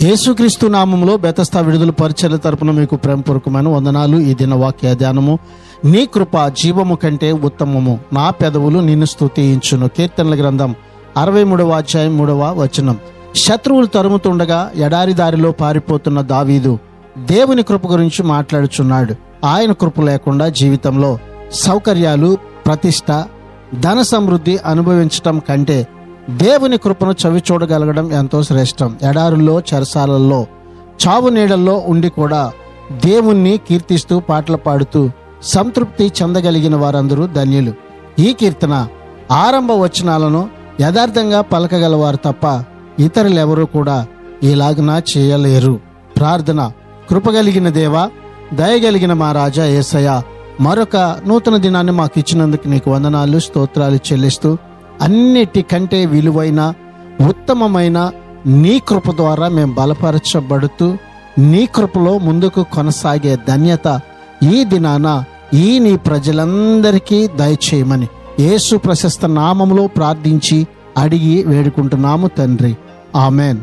యేసుక్రీస్తు నామములో బెతస్తా విడుదల పరిచర్య తరపున మీకు ప్రేమపూర్వకమైన వందనాలు. ఈ దిన వాక్య ధ్యానము, నీ కృప జీవము కంటే ఉత్తమము, నా పెదవులు నిన్ను స్తుతించును. కీర్తనల గ్రంథం 63వ అధ్యాయం 3వ వచనం. శత్రువులు తరుముతుండగా ఎడారి దారిలో పారిపోతున్న దావీదు దేవుని కృప గురించి మాట్లాడుచున్నాడు. ఆయన కృప లేకుండా జీవితంలో సౌకర్యాలు, ప్రతిష్ట, ధన సమృద్ధి అనుభవించటం కంటే దేవుని కృపను చవి చూడగలగడం ఎంతో శ్రేష్టం. ఎడారుల్లో, చెరసాలల్లో, చావు నీడల్లో ఉండి కూడా దేవుణ్ణి కీర్తిస్తూ పాటలు పాడుతూ సంతృప్తి చెందగలిగిన వారందరూ ధన్యులు. ఈ కీర్తన ఆరంభ వచనాలను యథార్థంగా పలకగలవారు తప్ప ఇతరులెవరూ కూడా ఇలాగన చేయలేరు. ప్రార్థన. కృపగలిగిన దేవా, దయగలిగిన మా రాజా యేసయ్య, మరొక నూతన దినాన్ని మాకు ఇచ్చినందుకు నీకు వందనాలు, స్తోత్రాలు చెల్లిస్తూ అన్నిటికంటే విలువైన, ఉత్తమమైన నీ కృప ద్వారా మేము బలపరచబడుతూ నీ కృపలో ముందుకు కొనసాగే ధన్యత ఈ దినాన ఈ నీ ప్రజలందరికీ దయచేయమని యేసు ప్రశస్త నామములో ప్రార్థించి అడిగి వేడుకుంటున్నాము తండ్రి. ఆమెన్.